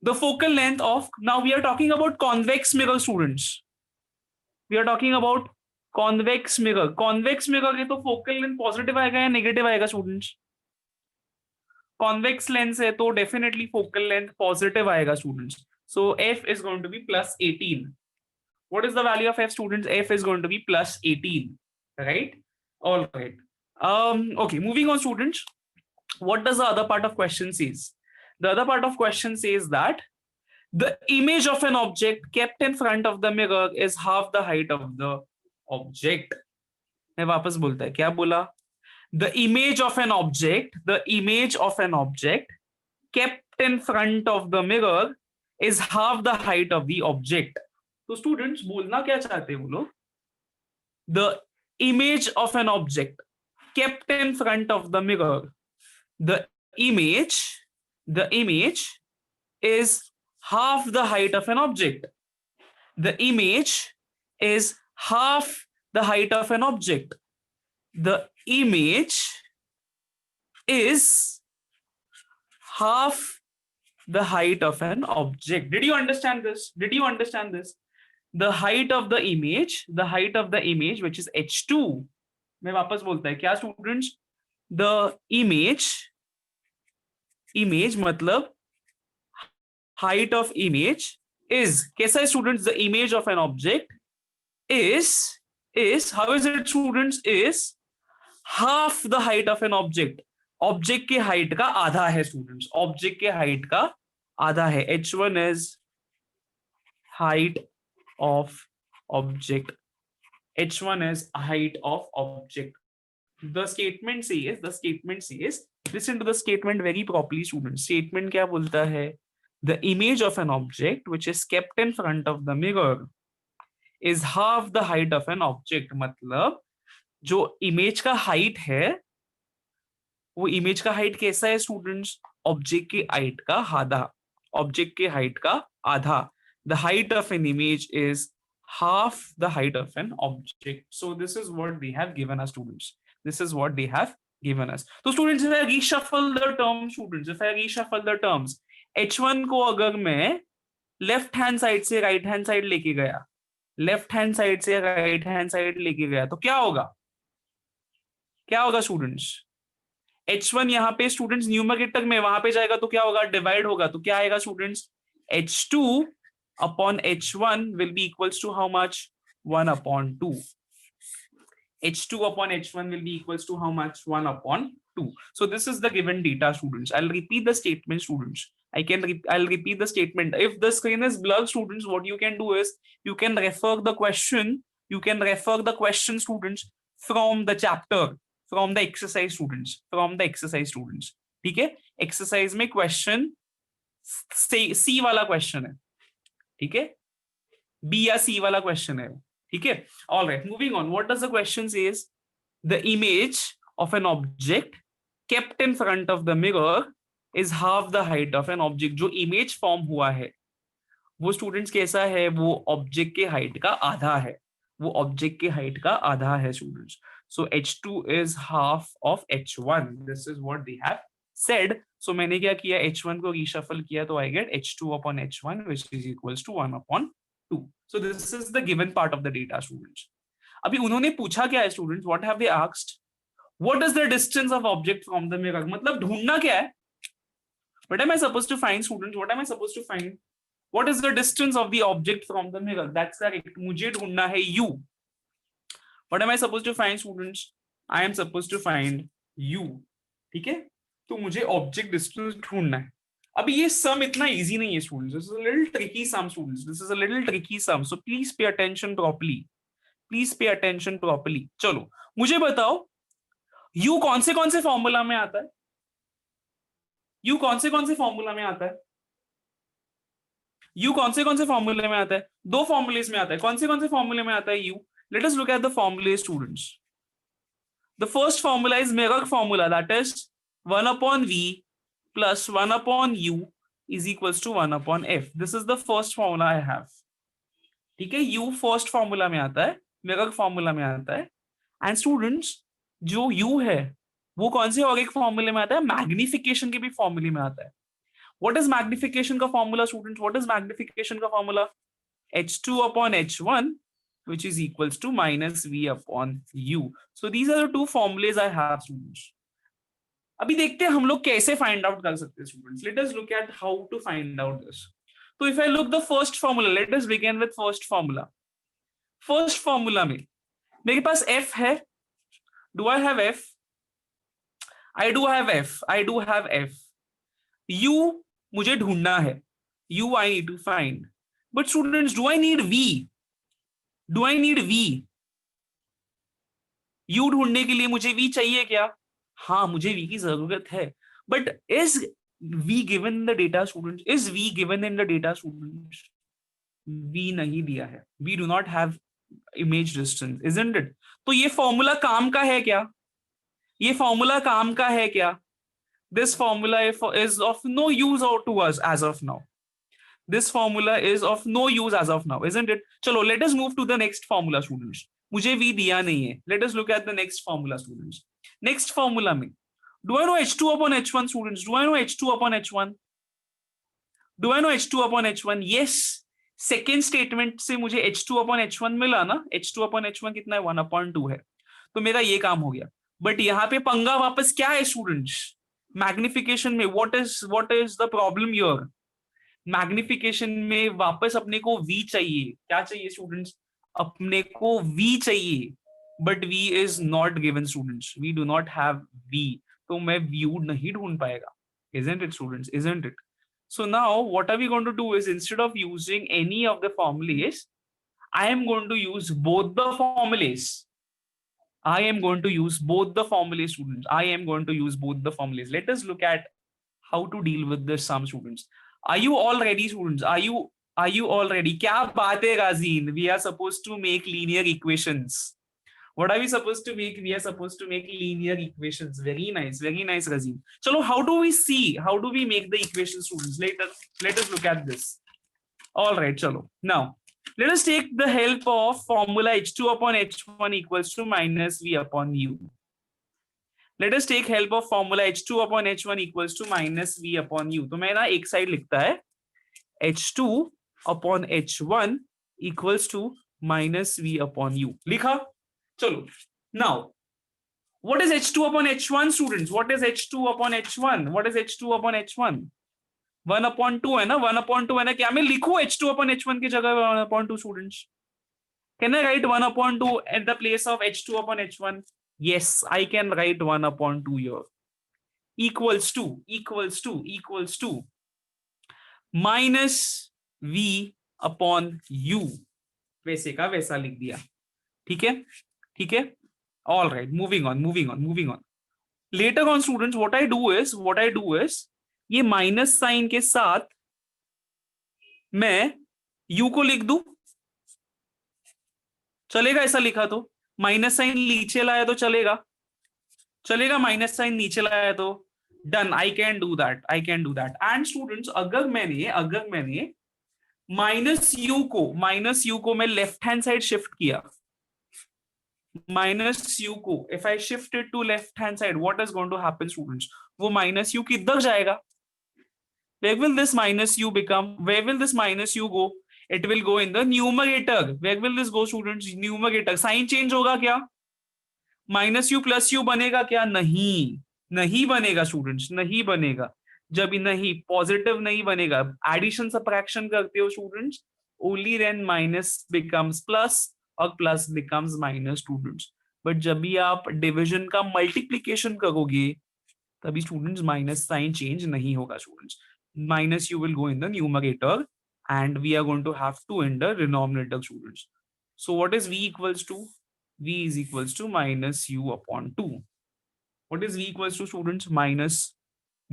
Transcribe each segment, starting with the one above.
the focal length of, now we are talking about convex mirror students, we are talking about convex mirror. convex mirror के तो focal length positive आएगा या negative आएगा students? convex lens है तो definitely focal length positive आएगा students. So f is going to be plus 18. What is the value of f students? F is going to be plus 18, right? All right. Okay, moving on students. What does the other part of question says? The other part of question says that the image of an object kept in front of the mirror is half the height of the object. मैं वापस बोलता है, क्या बोला? The image of an object, the image of an object kept in front of the mirror is half the height of the object. तो students बोलना क्या चाहते हैं वो लोग? The image of an object kept in front of the mirror, the image is half the height of an object. The image is half the height of an object. The image is half the height of an object. Did you understand this? Did you understand this? The height of the image, which is h2. मैं वापस बोलता है क्या students? The image मतलब height of image is, कैसा है students? The image of an object is how is it students? Is half the height of an object. Object के height का आधा है स्टूडेंट्स, ऑब्जेक्ट के हाइट का आधा है. h1 is height of object. h1 is height of object. The statement says, listen to the statement very properly students. Statement क्या बोलता है? The image of an object which is kept in front of the mirror is half the height of an object. मतलब जो image का height है वो image का height कैसा है स्टूडेंट्स? ऑब्जेक्ट की हाइट का आधा, ऑब्जेक्ट के हाइट का आधा. The height of an image is half the height of an object. So this is what they have given us students. This is what they have given us. So students, if I reshuffle the terms, students, if I reshuffle the terms, h1 को अगर मैं left hand side से right hand side लेके गया, left hand side से right hand side लेके गया, तो क्या होगा? क्या होगा स्टूडेंट्स? h1 यहाँ पे स्टूडेंट्स न्यूमरेटर में वहां पे जाएगा तो क्या होगा? डिवाइड होगा. तो क्या आएगा students? h2 upon h1 will be equals to how much? 1 upon 2. h2 upon h1 will be equals to how much? 1 upon 2. So this is the given data students. I'll repeat the statement students. I'll repeat the statement. If the screen is blurred students, what you can do is you can refer the question, students from the chapter, from the exercise students, ठीक है? Exercise में question सी वाला question है, ठीक है? B या सी वाला question है, ठीक है? All right, moving on. What does the question says? The image of an object kept in front of the mirror is half the height of an object. जो इमेज फॉर्म हुआ है वो students कैसा है? वो ऑब्जेक्ट के height का आधा है, वो ऑब्जेक्ट के हाइट का आधा है students. So h2 is half of h1. This is what they have said. So मैंने क्या किया? h1 को reshuffle किया तो I get h2 upon h1 which is equals to 1 upon 2. So this is the given part of the data students. अभी उन्होंने पूछा क्या है students? What have they asked? What is the distance of object from the mirror? मतलब ढूंढना क्या है? What am I supposed to find students? What am I supposed to find? What is the distance of the object from the mirror? That's correct. मुझे ढूंढना है u. What am I supposed to find students? I am supposed to find u. ठीक है? तो मुझे object distance ढूंढना है. अभी ये सम इतना इजी नहीं है students. This is a little tricky sum students. This is a little tricky sum. So please pay attention properly. Please pay attention properly. चलो मुझे बताओ u कौन से फॉर्मूला में आता है? u कौन से फॉर्मूला में आता है? u कौन से फॉर्मूले में आता है? दो फॉर्मूलेस में आता है. कौन से फॉर्मूले में आता है u? Let us look at the formula students. The first formula is mirror formula, that is 1 upon v plus 1 upon u is equals to 1 upon f. This is the first formula I have. ठीक है? u first formula में आता है, mirror formula में आता है. And students जो u है वो कौन से और एक फॉर्मूले में आता है? मैग्निफिकेशन के भी फॉर्मूले में आता है. What is magnification का formula, students? What is magnification का formula? H2 upon H1, which is equals to minus V upon U. So these are the two formulas I have, students. अभी देखते हैं हम लोग कैसे फाइंड आउट कर सकते हैं, students. Let us look at how to find out this. तो if I look the first formula, let us begin with first formula. First formula में मेरे पास f है. Do I have f? I do have f. I do have f. u मुझे ढूंढना है. u I need to find. But students, do I need v? Do I need v? u ढूंढने के लिए मुझे v चाहिए क्या? हाँ, मुझे v की जरूरत है. But is v given in the data, students? Is v given in the data, students? v नहीं दिया है. we do not have image distance, isn't it? तो ये फॉर्मूला काम का है क्या? ये फॉर्मूला काम का है क्या? This formula is of no use to us as of now. This formula is of no use as of now, isn't it? चलो, let us move to the next formula, students. मुझे v दिया नहीं है. Let us look at the next formula, students. Next formula में, do I know H2 upon H1, students? Do I know H2 upon H1? Do I know H2 upon H1? Yes. Second statement से मुझे H2 upon H1 मिला ना. H2 upon H1 कितना है? 1/2 है. तो मेरा ये काम हो गया. बट यहाँ पे पंगा वापस क्या है, स्टूडेंट्स? मैग्निफिकेशन में what is the problem here? Magnification में वापस अपने को v चाहिए. क्या चाहिए, स्टूडेंट्स? अपने को v चाहिए. But v is not given, students. We do not have v. तो मैं v नहीं ढूंढ पाएगा. Isn't it, students? Isn't it? So now what are we going to do is, instead of using any of the formulas, I am going to use both the formulas. I am going to use both the formulas, students. I am going to use both the formulas. Let us look at how to deal with this sum, students. Are you all ready, students? Are you all ready? क्या बात है, Razeen? We are supposed to make linear equations. What are we supposed to make? We are supposed to make linear equations. Very nice, Razeen. Chalo, how do we see? How do we make the equations, students? Let us look at this. All right, chalo. Now, let us take the help of formula H2 upon H1 equals to minus V upon U. Let us take help of formula H2 upon H1 equals to minus V upon U. तो मैं ना एक side लिखता है H2 upon H1 equals to minus V upon U. लिखा? चलो. Now, what is H2 upon H1, students? What is H2 upon H1? What is H2 upon H1? 1/2 है ना. 1/2 है ना. क्या मैं लिखूं H2 upon H1 की जगह 1/2, students? Can I write 1/2 at the place of H2 upon H1? Yes, I can write 1/2 here. Equals to minus V upon U. वैसे का वैसा लिख दिया. ठीक है? ठीक है? All right, moving on. Later on, students, what I do is ये माइनस साइन के साथ मैं u को लिख दूं. चलेगा ऐसा लिखा तो? माइनस साइन नीचे लाया तो चलेगा. माइनस साइन नीचे लाया तो done. I can do that. And students, अगर मैंने माइनस यू को मैं लेफ्ट हैंड साइड शिफ्ट किया, माइनस यू को if I shift it to left hand side, what is going to happen, students? वो माइनस यू किधर जाएगा? Where will this minus u become? Where will this minus u go? It will go in the numerator. Where will this go, students? Numerator. Sign change होगा क्या? Minus you plus you बनेगा क्या? नहीं बनेगा, students. नहीं बनेगा. जब नहीं पॉजिटिव नहीं बनेगा. एडिशन सबट्रैक्शन करते हो, students, only then minus becomes plus और plus becomes minus, students. But जब भी आप डिविजन का मल्टीप्लीकेशन करोगे, तभी स्टूडेंट्स माइनस साइन चेंज नहीं होगा, students. Minus u will go in the numerator and we are going to have 2 in the denominator, students. So what is v equals to? V is equals to minus u upon 2. What is v equals to, students? Minus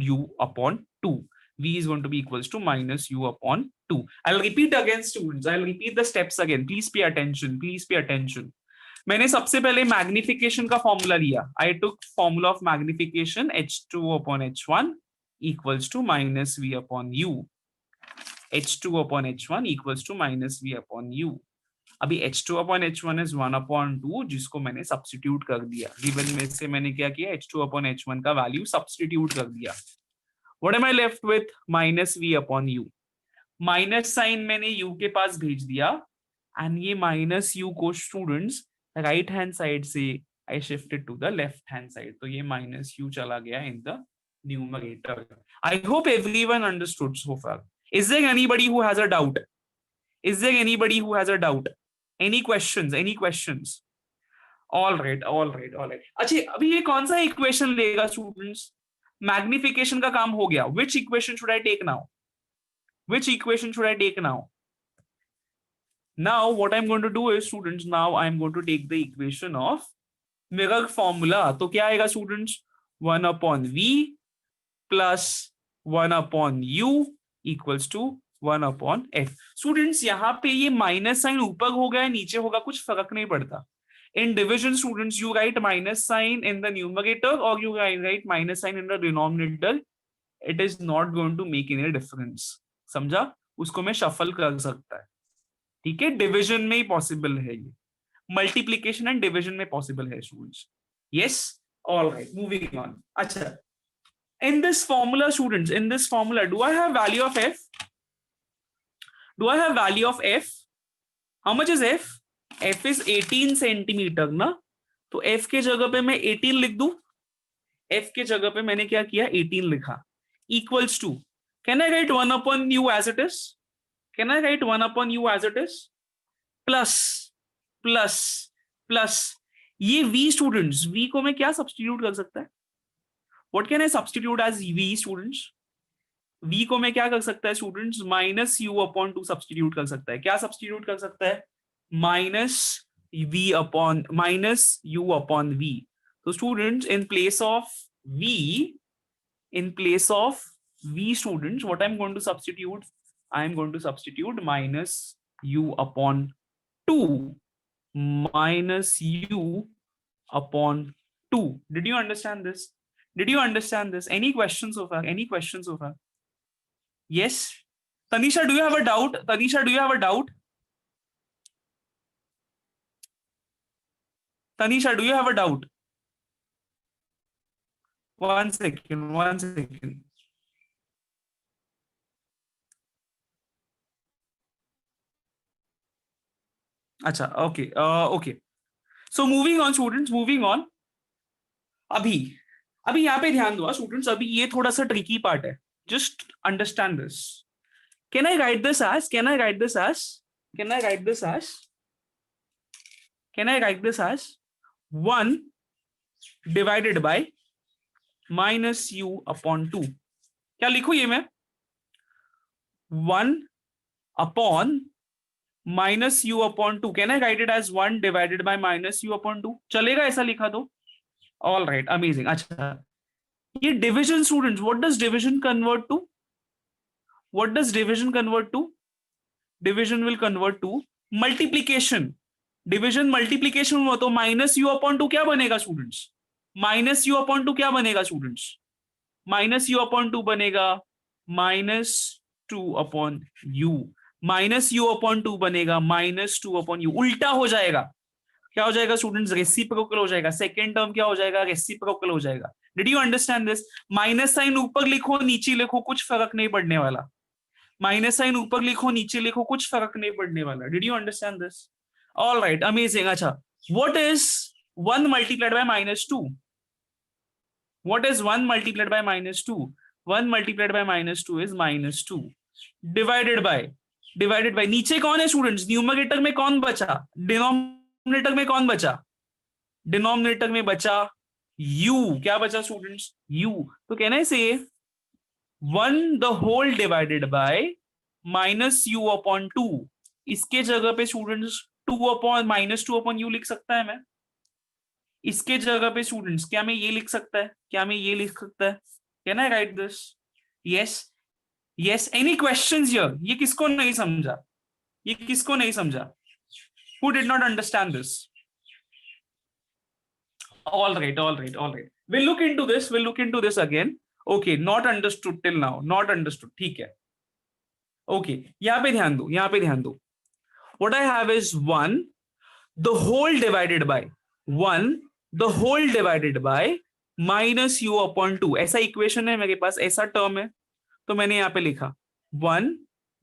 u upon 2. V is going to be equals to minus u upon 2. I'll repeat again, students. I'll repeat the steps again. Please pay attention. मैंने सबसे पहले magnification का formula लिया. I took formula of magnification H2 upon H1 equals to minus V upon U. H2 upon H1 equals to minus V upon U. अभी H2 upon H1 is 1/2, जिसको मैंने substitute कर दिया. गिवन में से मैंने क्या किया? H2 upon H1 का वैल्यू सब्स्टिट्यूट कर दिया. What am I left with? Minus v upon u. Minus sign मैंने यू के पास भेज दिया एंड ये माइनस यू को स्टूडेंट्स राइट हैंड साइड से I shifted to the left hand side, तो ये माइनस यू चला गया in the numerator. I hope everyone understood so far. Is there anybody who has a doubt? Is there anybody who has a doubt? Any questions? Any questions? All right, all right, all right. अच्छा, अभी ये कौन सा equation लेगा students? Magnification का काम हो गया। Which equation should I take now? Which equation should I take now? Now what I'm going to do is, students, now I'm going to take the equation of mirror formula. तो क्या आएगा students? 1 upon v plus 1 upon u equals to 1 upon f. Students, यहाँ पे ये minus sign ऊपर होगा या नीचे होगा कुछ फर्क नहीं पड़ता. In division, students, you write minus sign in the numerator or you write minus sign in the denominator. It is not going to make any difference. समझा? उसको मैं शफल कर सकता है. ठीक है, डिविजन में ही पॉसिबल है ये, मल्टीप्लीकेशन एंड डिविजन में पॉसिबल है students. Yes, all right, moving on. अच्छा, in this formula students, in this formula do I have value of F? Do I have value of F? How much is F? F is 18 centimetre ना, तो F के जगह पे मैं 18 लिख दूं. F के जगह पे मैंने क्या किया? 18 लिखा. Equals to, can I write 1 upon u as it is? Can I write 1 upon u as it is? Plus, plus, plus. ये v students, v को मैं क्या substitute कर सकता है? What can I substitute as v students? v को मैं क्या कर सकता है students? Minus u upon 2 substitute कर सकता है. क्या substitute कर सकता है? Minus v upon, minus u upon v. So students, in place of v, in place of v students, what I'm going to substitute? I'm going to substitute minus u upon 2. Minus u upon 2. Did you understand this? Did you understand this? Any questions so far? Any questions so far? Yes? Tanisha, do you have a doubt? Tanisha, do you have a doubt? Tanisha, do you have a doubt? One second, one second. अच्छा, okay okay. So moving on students, moving on. अभी अभी यहाँ पे ध्यान दो students, अभी ये थोड़ा सा ट्रिकी पार्ट है. Just understand this. Can I write this as, can I write this as, can I write this as, can I write this as 1 divided by minus u upon 2. क्या लिखू ये मैं? 1 upon minus u upon 2. Can I write it as 1 divided by minus u upon 2? चलेगा ऐसा लिखा तो? All right, amazing. अच्छा, ये division students, what does division convert to? What does division convert to? Division will convert to multiplication. Division multiplication हुआ तो minus u upon 2 क्या बनेगा स्टूडेंट्स? माइनस यू अपॉन 2 क्या बनेगा स्टूडेंट्स? माइनस यू अपॉन 2 बनेगा minus 2 upon u. Minus u upon 2 बनेगा minus 2 upon you. उल्टा हो जाएगा. क्या हो जाएगा स्टूडेंट्स? रेसिप्रोकल हो जाएगा. सेकेंड टर्म क्या हो जाएगा? रेसिप्रोकल हो जाएगा. Did you understand this? Minus sign ऊपर लिखो नीचे लिखो कुछ फर्क नहीं पड़ने वाला. माइनस साइन ऊपर लिखो नीचे लिखो कुछ फर्क नहीं पड़ने वाला. Did you understand this? All right, amazing. अच्छा, what is 1 multiplied by minus 2? What is 1 multiplied by minus 2? 1 multiplied by minus 2 is minus 2 divided by, divided by नीचे कौन है स्टूडेंट्स? न्यूमरेटर में कौन बचा? डिनोमिनेटर में कौन बचा? डिनोमिनेटर में बचा u. क्या बचा स्टूडेंट्स? u. तो कहना है से 1 the whole divided by minus u upon 2. इसके जगह पे students 2 upon minus 2 upon u लिख सकता है मैं. इसके जगह पे स्टूडेंट्स क्या मैं ये लिख सकता है? क्या मैं ये लिख सकता है? Can I write this? Yes, yes. Any questions here? ये किसको नहीं समझा? ये किसको नहीं समझा? Who did not understand this? All right, all right, all right. We'll look into this. We'll look into this again. Okay, not understood till now. Not understood. ठीक है. Okay, यहाँ पे ध्यान दो. यहाँ पे ध्यान दो. What I have is 1 the whole divided by 1 the whole divided by minus u upon to, ऐसा इक्वेशन है मेरे पास, ऐसा टर्म है, तो मैंने यहाँ पे लिखा 1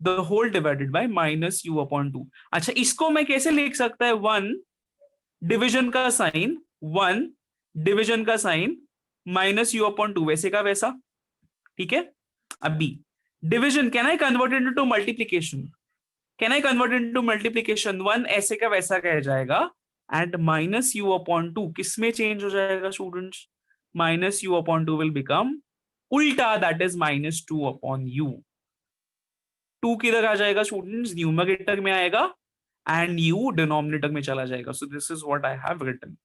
the whole divided by minus u upon two. अच्छा, इसको मैं कैसे लिख सकता है? 1 डिविजन का साइन, 1 डिविजन का sign minus u upon two, वैसे का वैसा। ठीक है, अभी division can I convert into multiplication? Can I convert into multiplication? 1 ऐसे का वैसा रह जाएगा, and minus u upon two किस में चेंज हो जाएगा students? Minus u upon two will become उल्टा, that is minus two upon u. Two किधर आ जाएगा स्टूडेंट्स? न्यूमरेटर में आएगा, एंड यू डिनोमिनेटर में चला जाएगा। So this is what I have written.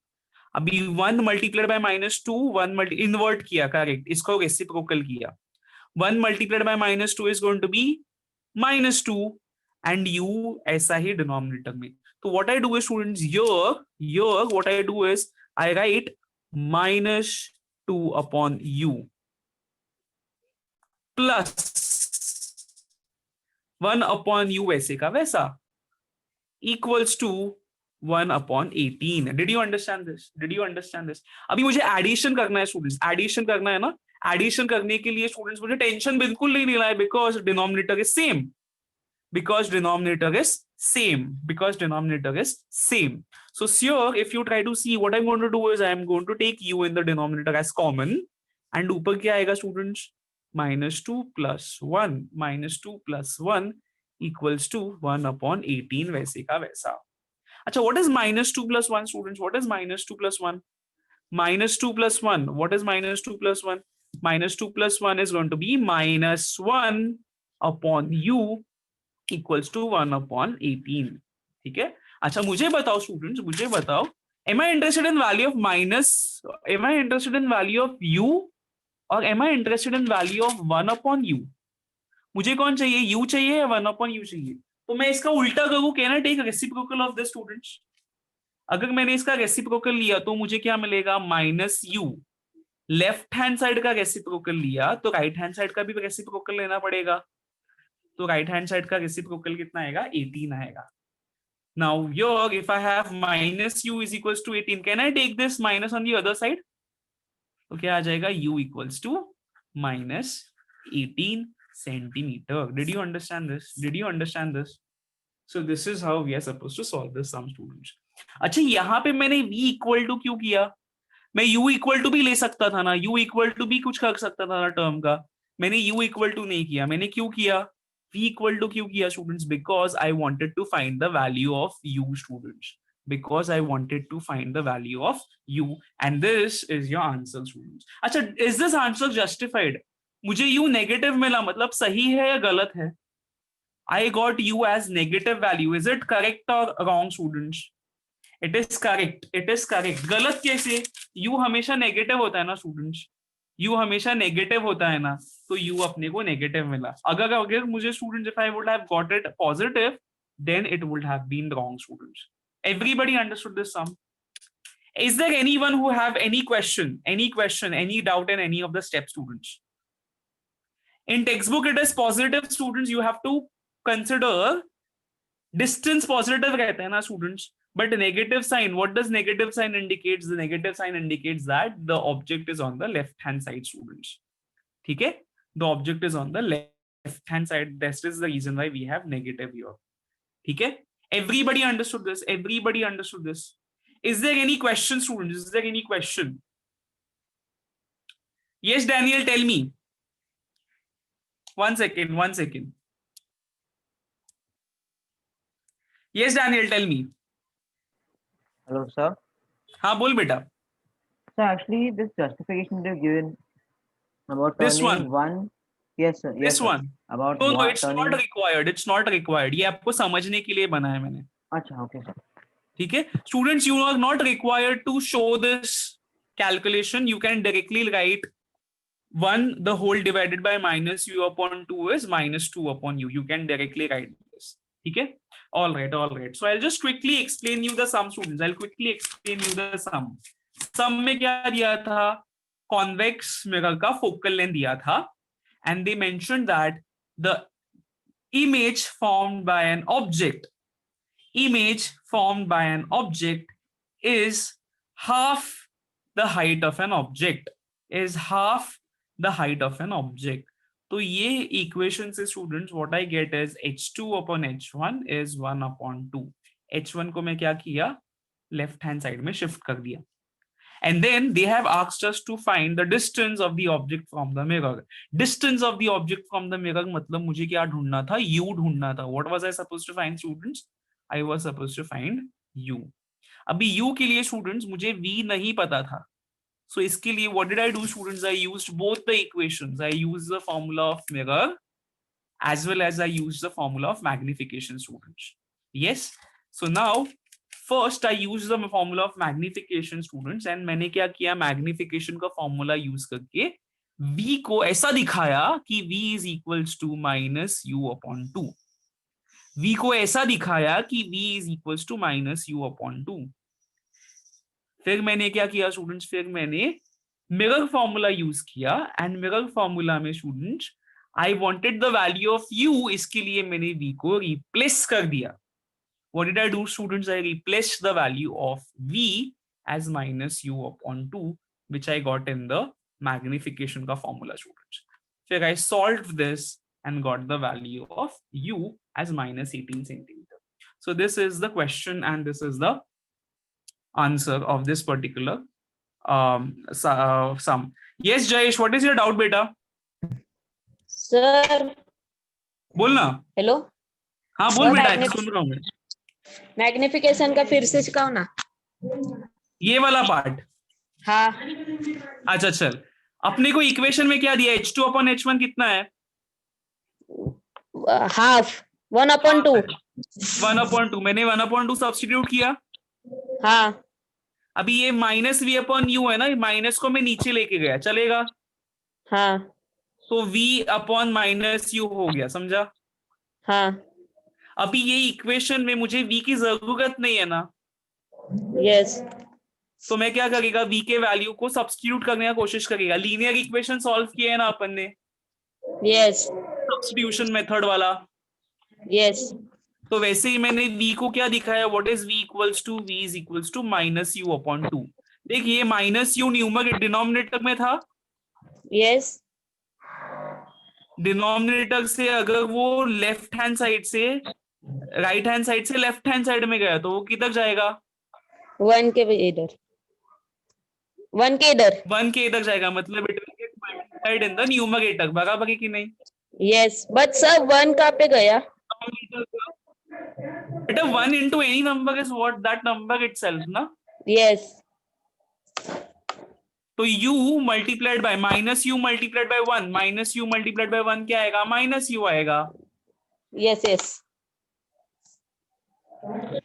अभी 1 multiplied by minus two, 1 multi invert किया, करेक्ट, इसको रेसिप्रोकल किया। 1 multiplied by minus two is going to be minus two, and u ऐसा ही डिनोमिनेटर में। तो what I do is students, here what I do is I write minus 2 upon u plus 1 upon u वैसे का वैसा equals to 1 upon 18. Did you understand this? Did you understand this? अभी मुझे addition करना है students, addition करना है ना। एडिशन करने के लिए स्टूडेंट्स मुझे टेंशन बिल्कुल नहीं लेना है, because denominator is same, because denominator is same, because denominator is same. So here if you try to see, what I'm going to do is I am going to take u in the denominator as common, and ऊपर क्या आएगा students? minus 2 plus 1, minus 2 plus 1 equals to 1 upon 18, वैसे का वैसा। अच्छा, what is minus 2 plus 1 students? What is minus 2 plus 1? Minus 2 plus 1, what is minus 2 plus 1? Minus 2 plus 1 is going to be minus 1 upon u equals to 1 upon 18. ठीक है। अच्छा, मुझे बताओ students, मुझे बताओ, am I interested in value of minus, am I interested in value of u, or am I interested in value of 1 upon u? मुझे कौन चाहिए, u चाहिए या 1 upon u चाहिए? तो मैं इसका उल्टा करूं, can I take reciprocal of this students? अगर मैंने इसका रेसिप्रोकल लिया तो मुझे क्या मिलेगा? Minus u. Left hand side का रेसिप्रोकल लिया तो राइट हैंड साइड का भी रेसिप्रोकल लेना पड़ेगा। तो राइट हैंड साइड का रेसिप्रोकल कितना आएगा? 18 आएगा। Now here if I have minus u is equals to 18, can I take this minus on the other side? तो क्या आ जाएगा? u equals to minus 18 centimeter. Did you understand this? Did you understand this? So this is how we are supposed to solve this sum, students. अच्छा, यहाँ पे मैंने v equal to क्यों किया? मैं u equal to भी ले सकता था ना, u equal to भी कुछ कर सकता था ना टर्म का। मैंने u equal to नहीं किया, मैंने क्यों किया? v equal to क्यों किया students? Because I wanted to find the value of u students, because I wanted to find the value of u, and this is your answer students. अच्छा, is this answer justified? मुझे u negative मिला, मतलब सही है या गलत है? I got u as negative value. Is it correct or wrong, students? It is correct. It is correct. गलत कैसे? u हमेशा नेगेटिव होता है ना स्टूडेंट्स, u हमेशा नेगेटिव होता है ना, तो u अपने को नेगेटिव मिला। अगर मुझे students, if I would have got it positive, then it would have been wrong, students. Everybody understood this sum? Is there anyone who have any question, any doubt in any of the steps, students? In textbook it is positive, students. You have to consider distance positive रहता है ना students, but negative sign, what does negative sign indicates? The negative sign indicates that the object is on the left hand side, students. ठीक है, the object is on the left hand side. This is the reason why we have negative here. ठीक है, everybody understood this? Everybody understood this? Is there any question, students? Is there any question? Yes, Daniel, tell me. One second. Yes, Daniel, tell me. Hello, sir. हाँ बोल बेटा। So actually, this justification they've given about This turning one. Yes, sir. Yes, This sir. one. About No, one, it's turning. not required. It's not required. ये आपको समझने के लिए बनाया मैंने। अच्छा, okay, sir. ठीक है, students, you are not required to show this calculation. You can directly write 1 the whole divided by minus u upon 2 is minus 2 upon u. You can directly write this. ठीक है, all right. So I'll just quickly explain you the sum, students. I'll quickly explain you the sum. Sum में क्या दिया था? Convex mirror का focal length दिया था, and they mentioned that the image formed by an object is half the height of an object. is half the height of an object. तो ये equation से students what I get is h2 upon h1 is 1 upon 2. h1 को मैं क्या किया, left hand side में shift कर दिया. And then they have asked us to find the distance of the object from the mirror. Distance of the object from the mirror मतलब मुझे क्या ढूंढना था, u ढूंढना था. What was I supposed to find, students? I was supposed to find u. अभी u के लिए स्टूडेंट्स मुझे v नहीं पता था. So इसके लिए what did I do, students? I used both the equations. I used the formula of mirror as well as I used the formula of magnification, students. Yes. So now first I use the formula of magnification, students, and मैंने क्या किया, magnification का formula use करके v को ऐसा दिखाया कि v is equals to minus u upon 2. v को ऐसा दिखाया कि v is equals to minus u upon 2. फिर मैंने क्या किया स्टूडेंट्स, फिर मैंने मिरर फॉर्मूला यूज किया एंड मिरर फॉर्मूला में students I wanted the value of u, इसके लिए मैंने v को रिप्लेस कर दिया. What did I do, students? I replaced the value of v as minus u upon 2, which I got in the magnification का formula, students. Then I solved this and got the value of u as minus 18 centimeter. So this is the question and this is the answer of this particular sum. Yes, Jayesh, what is your doubt, beta? Sir बोलना. Hello, हाँ बोल बेटा, Magnific- सुन रहा हूँ मैं. Magnification का फिर से सिखाओ ना. ये वाला पार्ट. हाँ, अच्छा चल, अपने को इक्वेशन में क्या दिया, h2 अपॉन h1 कितना है, हाफ 1/2. 1/2. मैंने 1/2 सब्स्टिट्यूट किया. हाँ अभी ये माइनस v अपॉन यू है ना, माइनस को मैं नीचे लेके गया, चलेगा. हाँ तो v अपॉन माइनस यू हो गया, समझा. हाँ अभी ये इक्वेशन में मुझे v की जरूरत नहीं है ना, यस तो मैं क्या करेगा, v के वैल्यू को सब्स्टिट्यूट करने का कोशिश करेगा. लीनियर इक्वेशन सॉल्व किया है ना अपन ने, यस सब्स्टिट्यूशन मेथड वाला. यस तो वैसे ही मैंने v को क्या दिखाया, what is v equals to, v is equals to minus u upon 2. देखिए माइनस यू न्यूमरेटर डिनोमिनेटर में था, यस डिनोमिनेटर से अगर वो लेफ्ट हैंड साइड से राइट हैंड साइड से लेफ्ट हैंड साइड में गया तो वो किधर जाएगा, 1 के इधर, 1 के इधर. 1 के इधर जाएगा. मतलब it will get multiplied in the numerator. बराबर है कि नहीं. यस बट सर 1 कहाँ पे गया. बेटा 1 into any number is what, that number itself ना. यस तो u multiplied by minus you multiplied by 1, minus you multiplied by 1 क्या आएगा, माइनस यू आएगा. यस यस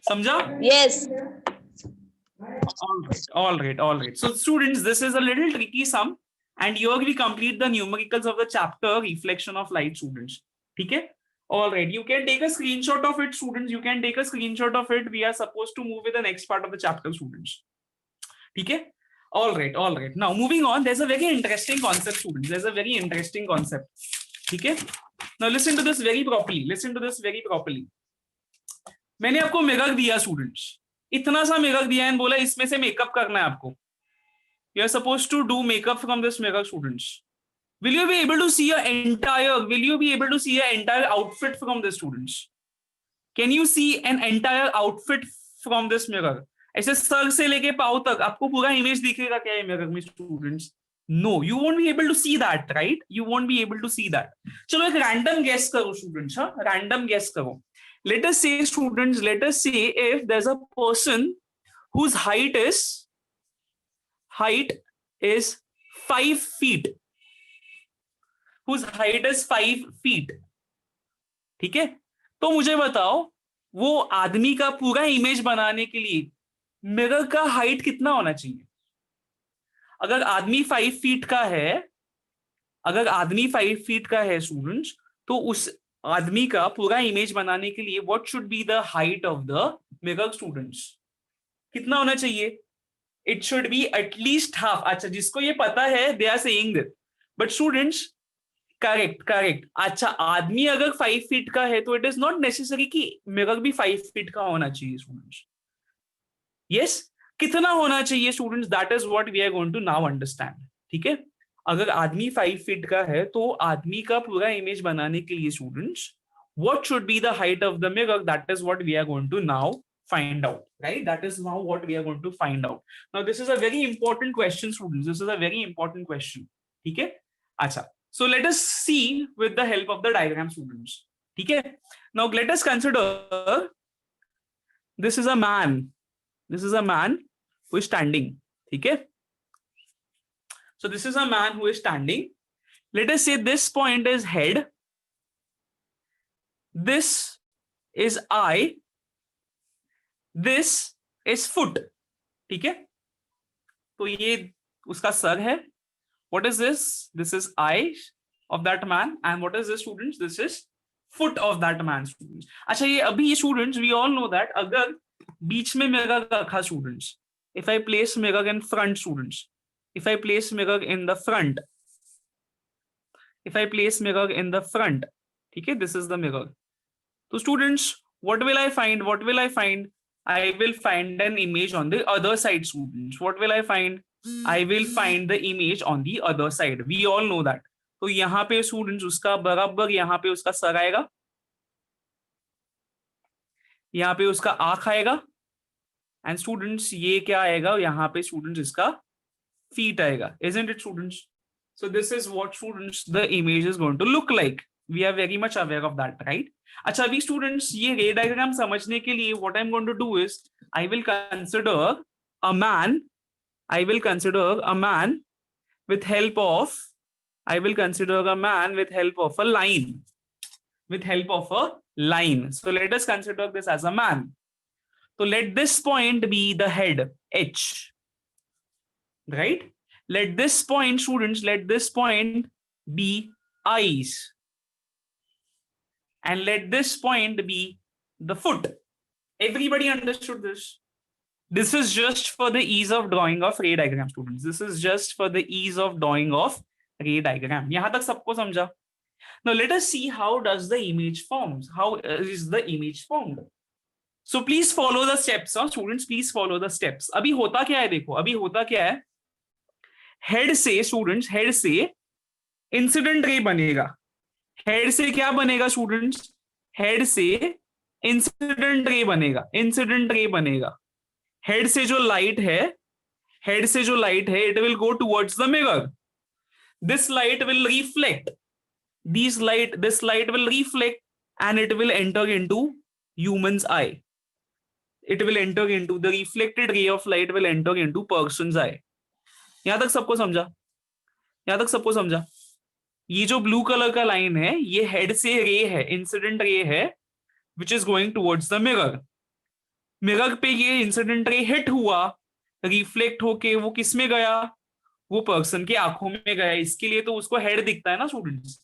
समझा. Yes All right. So students, this is a little tricky sum and here we complete the numericals of the chapter reflection of light, students. ठीक है. All right, you can take a screenshot of it, students. You can take a screenshot of it. We are supposed to move with the next part of the chapter, students. ठीक है. All right. Now moving on, there's a very interesting concept, students. There's a very interesting concept. ठीक है. Now listen to this very properly. मैंने आपको mirror दिया students, इतना सा mirror दिया है, बोला इसमें से मेकअप करना है आपको. You are supposed to do makeup from this mirror, students. Will you be able to see an entire outfit from this, students? Can you see an entire outfit from this mirror? ऐसे sir से लेके पाँव तक आपको पूरा image दिखेगा क्या ये मिरर में, students? No, you won't be able to see that, right? You won't be able to see that. चलो एक random guess करो स्टूडेंट्स. हाँ, random guess करो. Let us say, students, if there's a person whose height is 5 feet. Whose height is 5 feet. ठीक है. तो मुझे बताओ वो आदमी का पूरा इमेज बनाने के लिए मिरर का हाइट कितना होना चाहिए. अगर आदमी 5 फीट का है स्टूडेंट्स, तो उस आदमी का पूरा इमेज बनाने के लिए what should be the height of the mirror, students? कितना होना चाहिए? It should be at least half. अच्छा, जिसको ये पता है they are saying this, but students correct. अच्छा, आदमी अगर 5 फीट का है तो इट इज नॉट नेसेसरी कि मिरर भी 5 फीट का होना चाहिए, स्टूडेंट्स. यस, कितना होना चाहिए students? That is what we are going to now understand. ठीक है. अगर आदमी 5 फीट का है तो आदमी का पूरा इमेज बनाने के लिए students what should be the height of the mirror? That is what we are going to now find out, right? That is now what we are going to find out. Now this is a very important question, students. This is a very important question. Okay? Acha. So let us see with the help of the diagram, students. Okay? Now let us consider this is a man. This is a man who is standing. Okay? So this is a man who is standing. Let us say this point is head. This is eye. This is foot. ठीक है? तो ये उसका sir है. What is this? This is eye of that man. And what is this, students? This is foot of that man, students. अच्छा, ये अभी ये students, we all know that अगर बीच में mirror रखा students, if I place mirror in front, students, if I place mirror in the front, if I place mirror in the front, ठीक है, this is the mirror. So students, what will I find? What will I find? I will find an image on the other side, students. What will I find? I will find the image on the other side. We all know that. तो यहाँ पे students उसका बराबर यहाँ पे उसका sir आएगा, यहाँ पे उसका आँख आएगा, and students ये क्या आएगा? यहाँ पे students इसका feet आएगा. Isn't it, students? So this is what, students, the image is going to look like. We are very much aware of that, right? अच्छा, अभी स्टूडेंट्स ये रे डायग्राम समझने के लिए what I'm going to do is I will consider a man. I will consider a man with help of a line. With help of a line. So let us consider this as a man. So let this point be the head H. Right? Let this point, students, let this point be eyes. And let this point be the foot. Everybody understood this? This is just for the ease of drawing of ray diagram, students. This is just for the ease of drawing of ray diagram. यहाँ तक सबको समझा? Now let us see how does the image forms. How is the image formed? So please follow the steps, students. Please follow the steps. अभी होता क्या है? देखो, अभी होता क्या है? Head से students, head से incident ray बनेगा. हेड से क्या बनेगा स्टूडेंट्स? हेड से इंसिडेंट रे बनेगा. इंसिडेंट रे बनेगा. हेड से जो लाइट है, it will go towards the mirror. This light will reflect. This light will reflect and it will enter into human's eye. It will enter into the reflected ray of light will enter into person's eye. यहां तक सबको समझा? यहां तक सबको समझा? ये जो ब्लू कलर का लाइन है, ये हेड से रे है, इंसिडेंट रे है, which is going towards the mirror. Mirror पे ये इंसिडेंट रे हिट हुआ, रिफ्लेक्ट होके वो किस में गया? वो पर्सन के आंखों में गया. इसके लिए तो उसको हेड दिखता है ना students.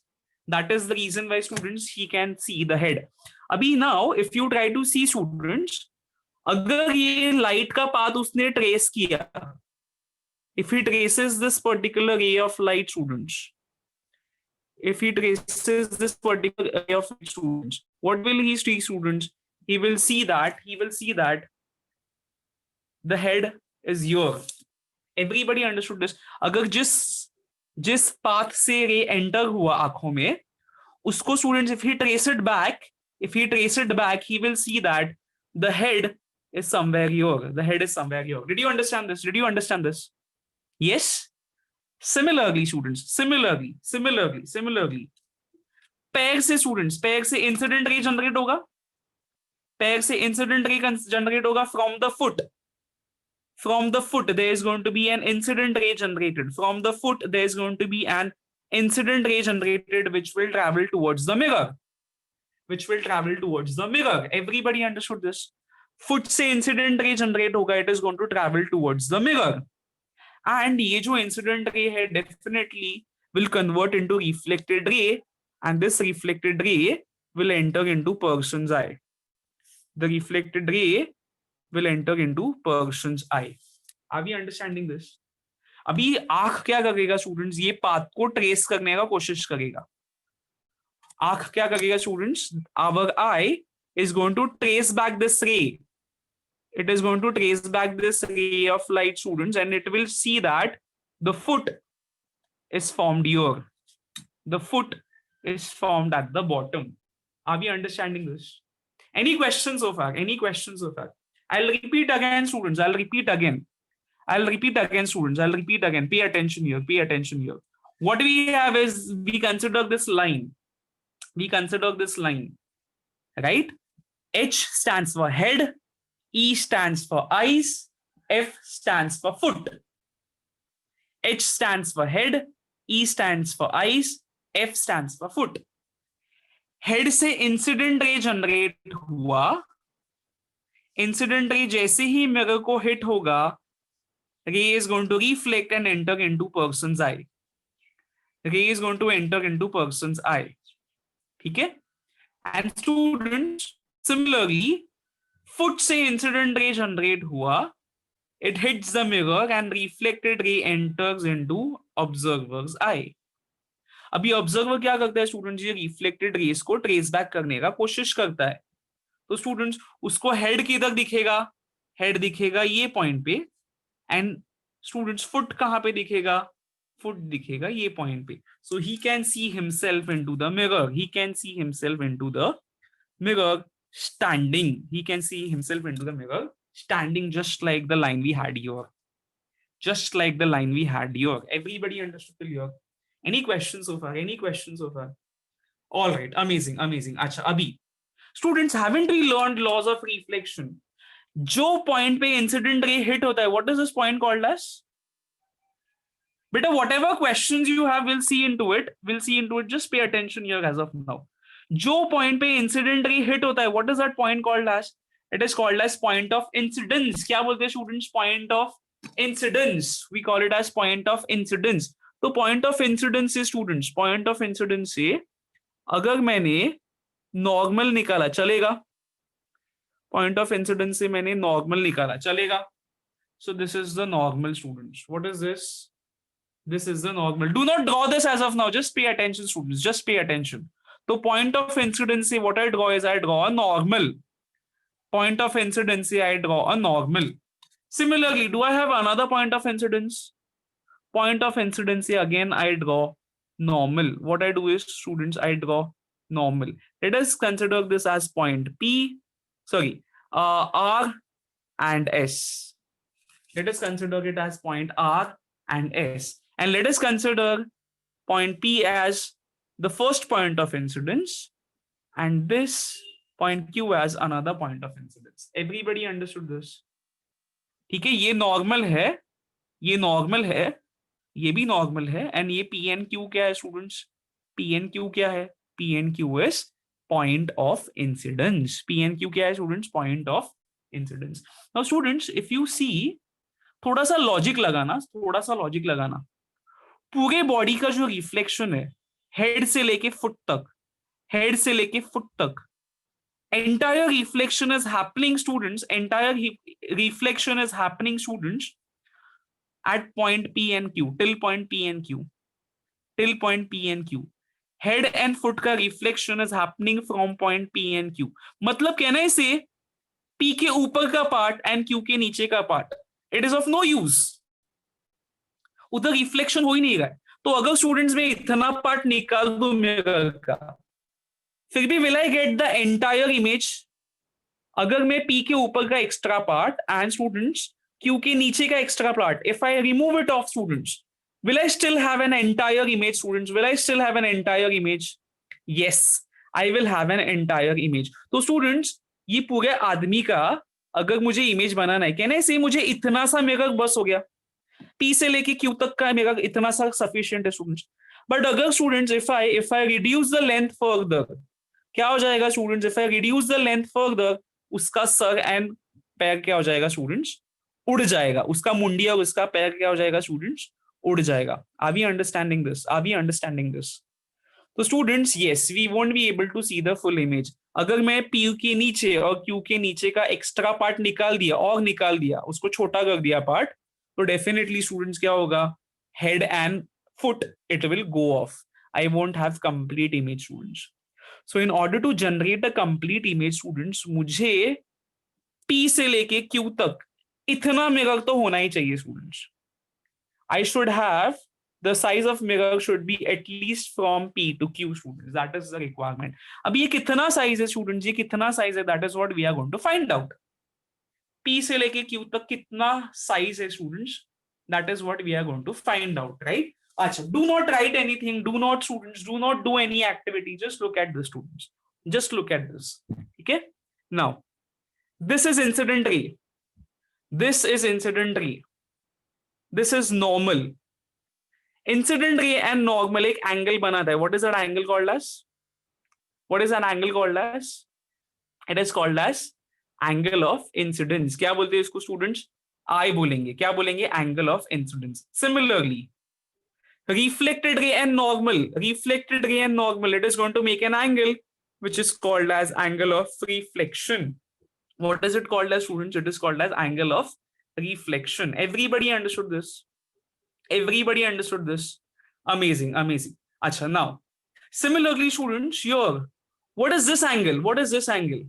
That is the reason why students he can see the head. अभी now if you try to see students, अगर ये लाइट का पाथ उसने ट्रेस किया, if he traces this particular ray of light students, if he traces this particular area of students, what will he see, students? He will see that the head is here. Everybody understood this? अगर जिस path से ray enter हुआ आंखों में, उसको students, if he trace it back, he will see that the head is somewhere here. The head is somewhere here. Did you understand this? Yes? Similarly, students, similarly, पैर से students, पैर से incident ray generate होगा. पैर से incident ray generate होगा from the foot. From the foot, there is going to be an incident ray generated. From the foot, there is going to be an incident ray generated, which will travel towards the mirror. Everybody understood this? Foot से incident ray generate होगा, it is going to travel towards the mirror. And ये जो incident ray है, definitely will convert into reflected ray, and this reflected ray will enter into person's eye. The reflected ray will enter into person's eye. Are we understanding this? अभी आंख क्या करेगा students? ये path को trace करने का कोशिश करेगा. आंख क्या करेगा students? Our eye is going to trace back this ray. It is going to trace back this ray of light, students, and it will see that the foot is formed here. The foot is formed at the bottom. Are we understanding this? Any questions so far? Any questions so far? I'll repeat again, students. I'll repeat again, students. I'll repeat again. Pay attention here. Pay attention here. What we have is we consider this line. We consider this line, right? H stands for head, E stands for eyes, F stands for foot. H stands for head, E stands for eyes, F stands for foot. Head से incident ray generate हुआ, incident ray जैसे ही mirror को hit होगा, ray is going to reflect and enter into person's eye. Ray is going to enter into person's eye. ठीक है? And students similarly foot से incident ray generate हुआ, it hits the mirror and reflected ray enters into observer's eye. अभी observer क्या करता है students, ये reflected race को ट्रेस बैक करने का कोशिश करता है. तो स्टूडेंट्स उसको हेड किधर दिखेगा, हेड दिखेगा ये पॉइंट पे, एंड स्टूडेंट्स फुट कहां पे दिखेगा, फुट दिखेगा ये पॉइंट पे. So he can see himself into the mirror, he can see himself into the mirror standing. He can see himself into the mirror standing, just like the line we had here. Just like the line we had here. Everybody understood till here? Any questions so far? Any questions so far? All right, amazing, amazing. Acha, abhi students, haven't we learned laws of reflection? जो point पे incident ray hit होता है, what is this point called as? Beta, whatever questions you have, we'll see into it. We'll see into it. Just pay attention here as of now. जो point पे incident ray hit होता है, what is that point called as? It is called as point of incidence. क्या बोलते हैं students? Point of incidence. We call it as point of incidence. तो point of incidence से students, point of incidence से अगर मैंने normal निकाला चलेगा, point of incidence से मैंने normal निकाला चलेगा. So this is the normal, students. What is this? This is the normal. Do not draw this as of now. Just pay attention, students. Just pay attention. तो point of incidence से what I draw is I draw a normal. Point of incidence से I draw a normal. Similarly, do I have another point of incidence? Point of incidence से again I draw normal. What I do is, students, I draw normal. Let us consider this as point P, R and S. Let us consider it as point R and S. And let us consider point P as the first point of incidence and this point Q as another point of incidence. Everybody understood this? ठीक है, ये normal है, ये normal है, ये भी normal है, and ये पी एन क्यू क्या है स्टूडेंट्स? पी एन क्यू क्या है? P N Q is point of incidence. P N Q क्या है students? Point of incidence. Now students, if you see, थोड़ा सा लॉजिक लगाना, थोड़ा सा लॉजिक लगाना. पूरे बॉडी का जो रिफ्लेक्शन है, हेड से लेके फुट तक, हेड से लेके फुट तक, entire reflection is happening, students. Entire reflection is happening, students, at point P and Q, till point P and Q, till point P and Q. Head and foot का reflection is happening from point P and Q. मतलब कहने से P के ऊपर का part and Q के नीचे का part, it is of no use. उधर रिफ्लेक्शन हो ही नहीं रहा है. तो अगर स्टूडेंट्स में इतना पार्ट निकाल दो मिरर का, फिर भी will I get the entire image? अगर मैं P के ऊपर का extra part and students Q के नीचे का extra part, if I remove it of students, will I still have an entire image, students? Will I still have an entire image? Yes, I will have an entire image. तो students, ये पूरे आदमी का अगर मुझे image बनाना है, कहने से मुझे इतना सा मिरर बस हो गया. P से लेके Q तक का मिरर इतना सा सफिशिएंट है स्टूडेंट्स. बट अगर students if I reduce the length further, क्या हो जाएगा students? If I reduce the length further, उसका सर एंड पैर क्या हो जाएगा स्टूडेंट्स? उड़ जाएगा. उसका मुंडी और उसका पैर क्या हो जाएगा स्टूडेंट्स? उड़ जाएगा. Are we understanding this? Are we understanding this? तो students, yes, we won't be able to see the full image. अगर मैं P के नीचे और Q के नीचे का एक्स्ट्रा पार्ट निकाल दिया, उसको छोटा कर दिया पार्ट, तो डेफिनेटली स्टूडेंट्स क्या होगा? Head and foot, it will go off. I won't have complete image students. So in order to generate a complete image students, मुझे P से लेके Q तक इतना मिरर तो होना ही चाहिए students. I should have the size of mirror should be at least from P to Q, students. That is the requirement. अब ये कितना size है students, ये कितना size है, that is what we are going to find out. P से लेके Q तक कितना size है students, that is what we are going to find out, right? अच्छा, do not write anything, do not students, do not do any activity, just look at this students, just look at this, okay? Now, this is incident ray, this is incident ray, this is normal. Incident ray and normal एक angle बनाता है. What is that angle called as? What is an angle called as? It is called as angle of incidence. क्या बोलते हैं इसको students? I बोलेंगे. क्या बोलेंगे? Angle of incidence. Similarly, reflected ray and normal. Reflected ray and normal. It is going to make an angle which is called as angle of reflection. What is it called as students? It is called as angle of reflection. Everybody understood this? Everybody understood this? Amazing, amazing. Acha, now, similarly, students, here, what is this angle? What is this angle?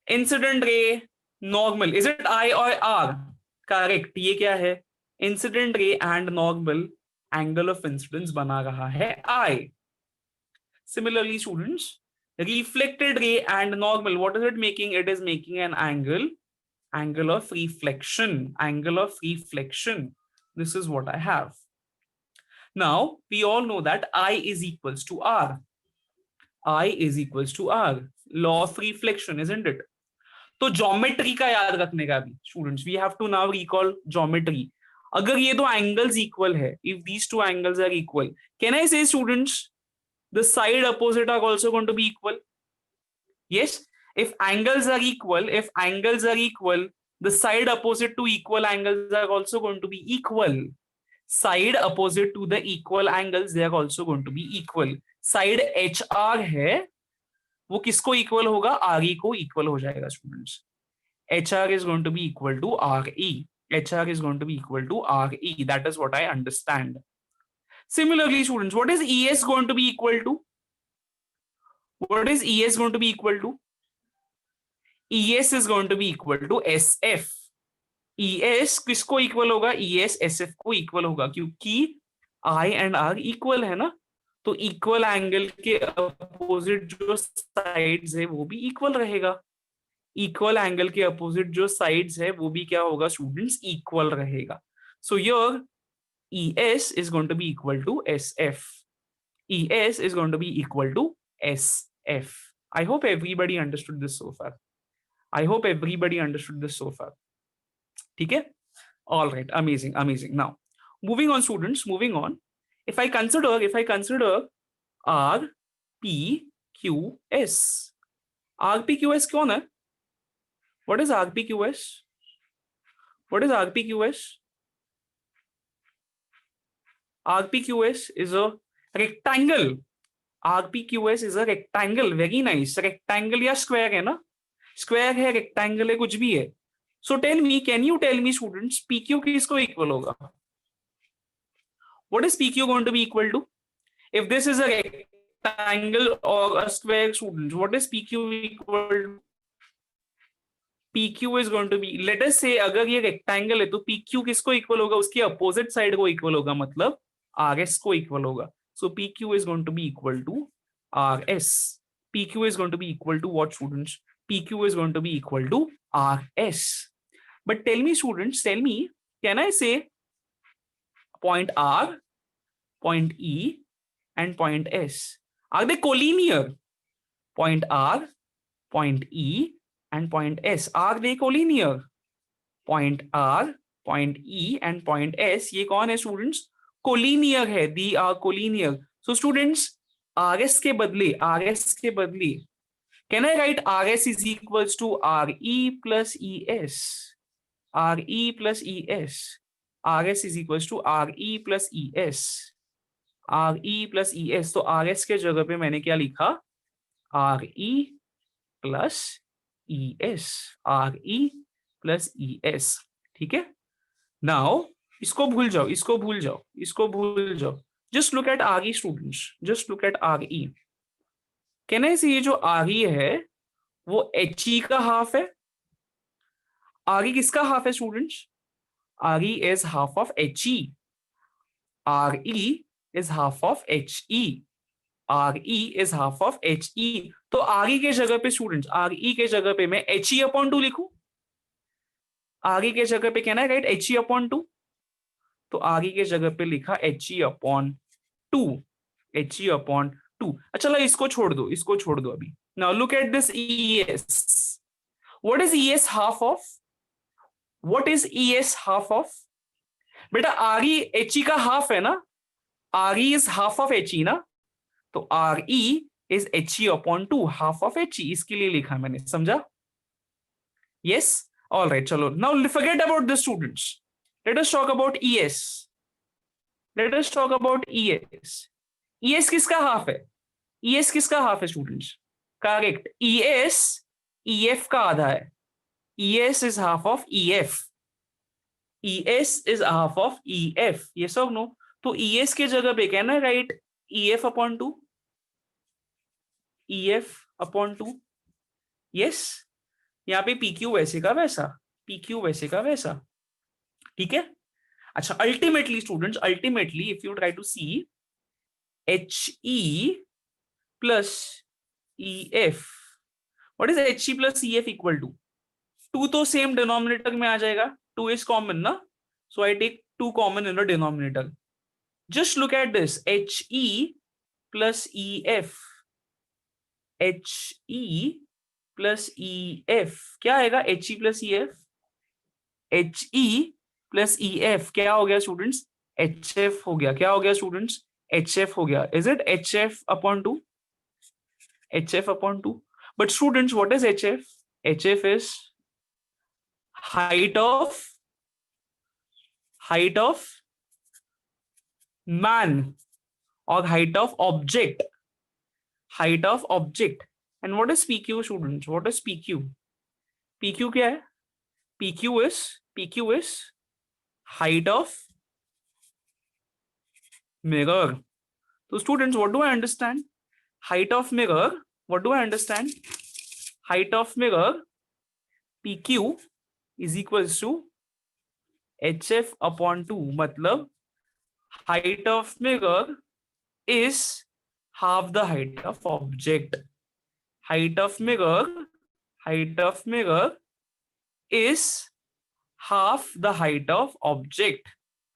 Incident ray, normal. Is it I or R? Correct. ये क्या है? Incident ray and normal angle of incidence बना रहा है I. Similarly, students, reflected ray and normal, what is it making? It is making an angle of reflection, angle of reflection. This is what I have. Now, we all know that I is equals to R. I is equals to R. Law of reflection, isn't it? तो geometry का याद रखने का भी students, we have to now recall geometry. अगर ये दो angles equal है, if these two angles are equal, can I say students the side opposite are also going to be equal? Yes, if angles are equal, the side opposite to equal angles are also going to be equal. Side opposite to the equal angles, they are also going to be equal. Side HR है, वो किसको equal होगा? RE को equal हो जाएगा students. HR is going to be equal to RE. HR is going to be equal to RE. That is what I understand. Similarly, students, what is ES going to be equal to? What is ES going to be equal to? ES is going to be equal to SF. ES किसको equal होगा? ES SF को equal होगा, क्योंकि I and R equal है ना, तो equal angle के opposite जो sides है वो भी equal रहेगा. Equal angle के opposite जो sides है वो भी क्या होगा students? Equal रहेगा. So here ES is going to be equal to SF. ES is going to be equal to SF. I hope everybody understood this so far. I hope everybody understood this so far. Okay? All right. Amazing. Amazing. Now, moving on, students. Moving on. If I consider R, P, Q, S. R, P, Q, S कौन है? What is R, P, Q, S? What is R, P, Q, S? RPQS is a rectangle. RPQS is a rectangle. Very nice. Rectangle या square है ना? Square है, rectangle है, कुछ भी है. So tell me, can you tell me students, PQ किसको equal होगा? What is PQ going to be equal to? If this is a rectangle or a square, students, what is PQ equal to? PQ is going to be, let us say अगर ये rectangle है तो PQ किसको equal होगा? उसकी opposite side को equal होगा, मतलब RS को equal होगा. So PQ is going to be equal to RS. PQ is going to be equal to what, students? PQ is going to be equal to RS. But tell me, students, tell me, can I say point R, point E, and point S, are they collinear? Point R, point E, and point S, are they collinear? Point R, point E, and point S, ये कौन है students? Collinear है, they are collinear. So students, RS के बदले, can I write RS is equals to RE plus ES? RE plus ES. RS is equals to RE plus ES. RE plus ES. तो RS के जगह पे मैंने क्या लिखा? RE plus ES. RE plus ES. ठीक है? Now, इसको भूल जाओ. Just look at RE, students. Just look at RE. Can I say ये जो RE है वो HE का हाफ है? RE किसका हाफ है, students? RE is half of HE. RE is half of HE. RE is half of HE. तो RE के जगह पे स्टूडेंट्स, RE के जगह पे मैं HE अपॉन 2 लिखूं? RE के जगह पे कहना है राइट HE अपॉन 2, तो RE के जगह पे लिखा HE अपॉन 2, HE अपॉन 2। अच्छा चलो इसको छोड़ दो, इसको छोड़ दो अभी। Now look at this ES। What is ES half of? What is ES half of? बेटा RE HE का हाफ है ना, RE is half of HE ना, तो RE is HE upon 2, half of HE, इसके लिए लिखा मैंने, समझा? यस, ऑल राइट, चलो now forget about the students, let us talk about ES। Let us talk about ES। ES किसका half है? ES किसका हाफ है स्टूडेंट्स? करेक्ट, ES EF का आधा है। ES is half of EF. ES is half of EF. Yes or no? तो ES के जगह पे क्या ना right EF upon 2, EF upon 2। Yes, यहाँ पे PQ वैसे का वैसा, PQ वैसे का वैसा, ठीक है। अच्छा ultimately students, ultimately if you try to see HE plus EF, what is HE plus EF equal to? 2 तो सेम डिनोमिनेटर में आ जाएगा, 2 is common ना, so I take 2 common in the denominator. Just look at this, HE plus EF, HE plus EF क्या आएगा? HE plus EF, HE plus EF क्या हो गया students? HF हो गया। क्या हो गया स्टूडेंट्स? HF हो गया। Is it HF upon 2? HF upon 2. But students, what is HF? HF is height of man or height of object, height of object. And what is PQ students? What is PQ? PQ क्या है? PQ is height of mirror. So students, what do I understand? Height of mirror, what do I understand? Height of mirror, PQ is equals to HF upon 2, मतलब height of mirror is half the height of object. Height of mirror is half the height of object,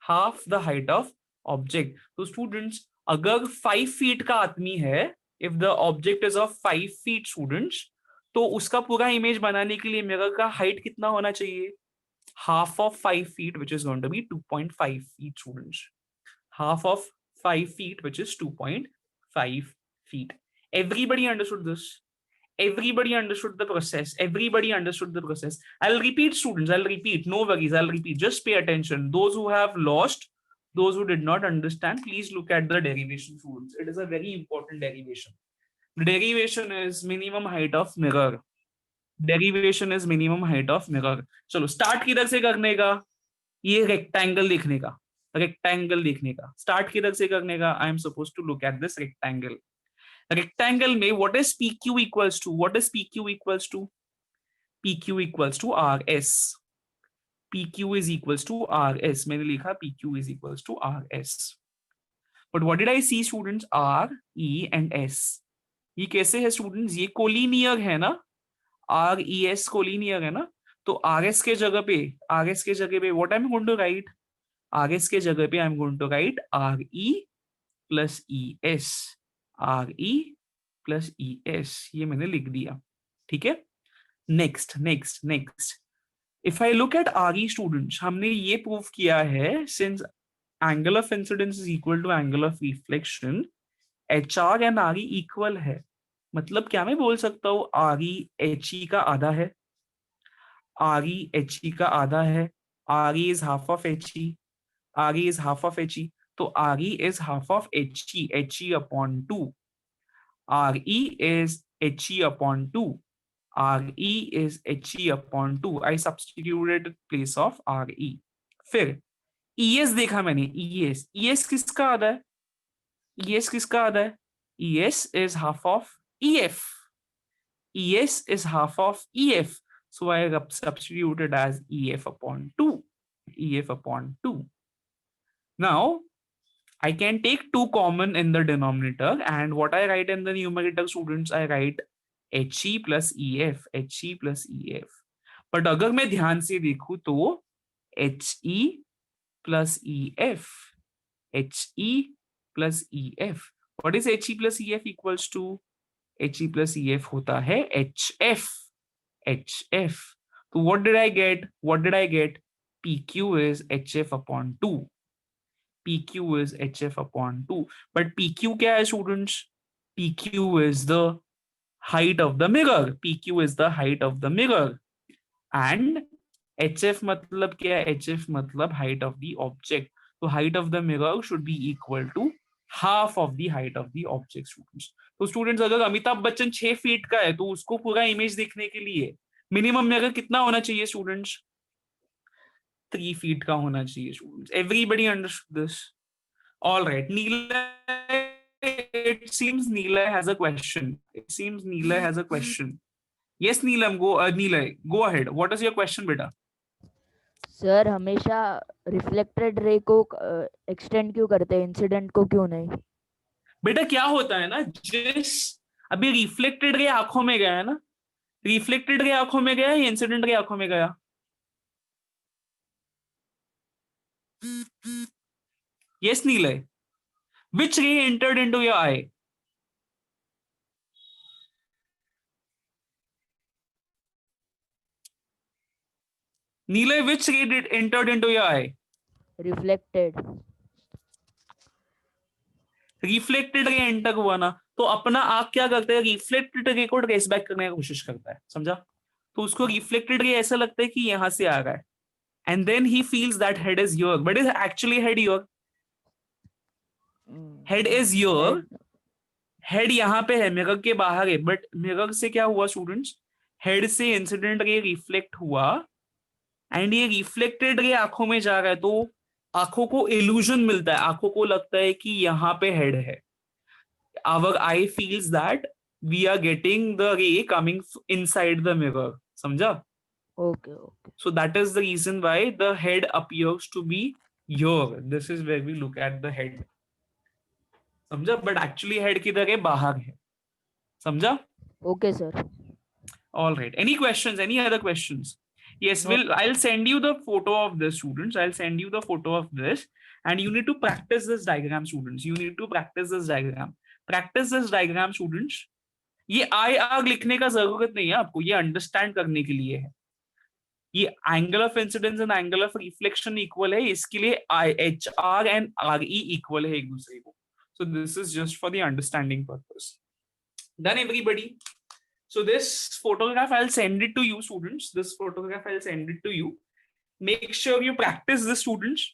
half the height of object. तो students, अगर 5 feet का आदमी है, if the object is of 5 feet students, तो उसका पूरा image बनाने के लिए मिरर का हाइट कितना होना चाहिए? Half of 5 feet, which is going to be 2.5 feet students. Half of 5 feet, which is 2.5 feet. Everybody understood this? Everybody understood the process? Everybody understood the process? I'll repeat students, I'll repeat, no worries, I'll repeat, just pay attention. Those who have lost, those who did not understand, please look at the derivation students. It is a very important derivation. The derivation is minimum height of mirror. Derivation is minimum height of mirror. चलो start किधर से करने का? ये rectangle देखने का, rectangle देखने का। स्टार्ट किधर से करने का? I am suppose to look at this rectangle. Rectangle में what is PQ equals to? What is PQ equals to? PQ equals to RS। PQ is equals to RS. मैंने लिखा PQ is equals to RS. But what did I see students? R, E and S. ये कैसे है students? ये collinear है ना, RES collinear है ना, तो RS के जगह पे, RS के जगह पे what I am going to write? RS के जगह पे I am going to write RE plus ES, RE plus ES, ये मैंने लिख दिया, ठीक है। Next next next, if I look at RE students, हमने ये प्रूव किया है since angle of incidence is equal to angle of reflection, HR and RE equal है। मतलब क्या मैं बोल सकता हूँ RE HE का आधा है, RE HE का आधा है, RE is half of HE, RE is half of HE, तो RE is half of HE, HE upon 2, RE is HE upon 2, RE is HE upon 2, I substituted place of RE। फिर ES देखा मैंने, ES किसका आधा है? ES किसका आधा है? ES is half of EF, ES is half of EF, so I substituted as EF upon 2, EF upon 2. Now I can take 2 common in the denominator, and what I write in the numerator, students, I write HE plus EF, HE plus EF. But अगर मैं ध्यान से देखूं तो HE plus EF, HE plus EF. What is HE plus EF equals to? HE plus EF होता है HF, HF. So what did I get? What did I get? PQ is HF upon 2. PQ is HF upon 2. But PQ क्या है, students? PQ is the height of the mirror. PQ is the height of the mirror. And HF मतलब क्या है? HF मतलब height of the object. So height of the mirror should be equal to half of the height of the object, students. तो students, अगर Amitabh Bachchan 6 feet का है तो उसको पूरा इमेज देखने के लिए मिनिमम मिरर कितना होना चाहिए, स्टूडेंट्स? 3 फीट का होना चाहिए, students. Everybody understood this? All right, Neela, it seems Neela has a question. It seems Neela has a question. Yes, Neelam, Neela, go ahead. What is your question, beta? Sir हमेशा reflected ray को extend क्यों करते हैं, incident को क्यों नहीं? बेटा क्या होता है ना, जिस अभी रिफ्लेक्टेड रे आंखों में गया है ना, रिफ्लेक्टेड रे आंखों में गया या इंसिडेंट रे आंखों में गया? Yes, Neela. Which ray entered into your eye? Neela, which ray did entered into your eye? Reflected. Reflected ray enter हुआ ना, तो अपना आंख क्या करता है? रिफ्लेक्टेड रे को ट्रेस बैक करने की कोशिश करता है, समझा? तो उसको रिफ्लेक्टेड रे ऐसा लगता है कि यहां से आ रहा है, and then he feels that head is your, but is actually head your? Head is your. Head यहाँ पे है, मिरर के बाहर है, बट मिरर से क्या हुआ, स्टूडेंट्स? हेड से इंसिडेंट रे रिफ्लेक्ट हुआ, एंड ये रिफ्लेक्टेड रे आंखों में जा रहा है, तो आंखों को इल्यूजन मिलता है, आंखों को लगता है कि यहाँ पे हेड है. Our eye feels that we are getting the ray coming inside the mirror, समझा? Okay okay. So that is the reason why the head appears to be here. This is where we look at the head. समझा? But actually head किधर है? बाहर है, समझा? Okay sir. All right. Any questions? Any other questions? Yes, No. I'll send you the photo of this, students. I'll send you the photo of this, and you need to practice this diagram, students. You need to practice this diagram. Practice this diagram, students. ये IR लिखने का जरूरत नहीं है आपको, ये understand करने के लिए है. ये angle of incidence and angle of reflection equal है, इसके लिए HR एंड RE इक्वल है एक दूसरे को. So this is just for the understanding purpose. Done, everybody? So this photograph, I'll send it to you, students. This photograph, I'll send it to you. Make sure you practice this, students,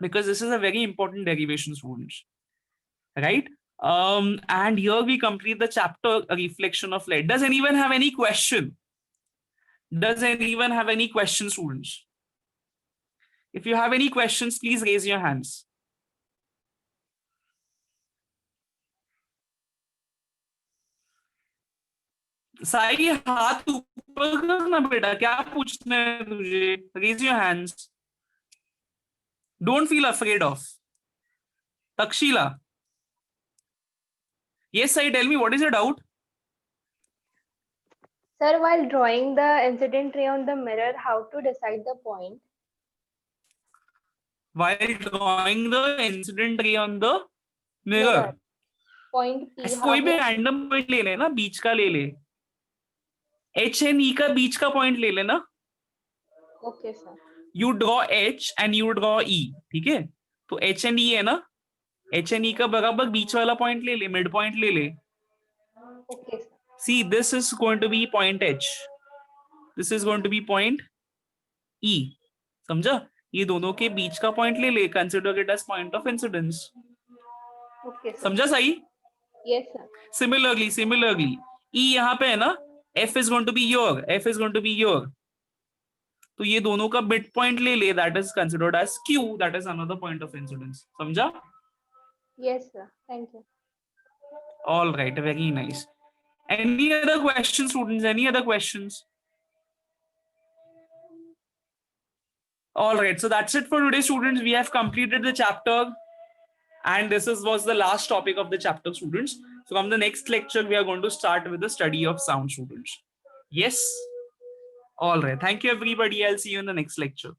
because this is a very important derivation, students. Right? And here we complete the chapter reflection of light. Does anyone have any question? Does anyone have any questions, students? If you have any questions, please raise your hands. Sai, हाथ ऊपर करना बेटा, क्या पूछना है तुझे? Raise your hands. Don't feel afraid of. Takshila. Yes, Sai, tell me, what is your doubt? Sir, while drawing the incident ray on the mirror, how to decide the point? While drawing the incident ray on the mirror. Point P. how कोई भी to- random point ले लेना, बीच का ले ले. H and E का बीच का point ले लेना. Okay, sir. You draw H and you draw E, ठीक है? तो H and E है ना, H and E का बराबर बीच वाला पॉइंट ले ले, मिड पॉइंट ले ले. Okay, sir. See, this is going to be point H. This is going to be point E. समझा? ये दोनों के बीच का पॉइंट ले ले, consider it as point of incidence. Okay, sir. समझा सही? Yes, sir. Similarly, E यहाँ पे है ना, F is going to be here, F is going to be here. तो ये दोनों का मिड पॉइंट ले ले, that is considered as Q, that is another point of incidence. समझा? Yes, sir. Thank you. All right, very nice. Any other questions, students? Any other questions? All right, so that's it for today, students. We have completed the chapter. And was the last topic of the chapter, students. So from the next lecture, we are going to start with the study of sound, students. Yes. All right. Thank you, everybody. I'll see you in the next lecture.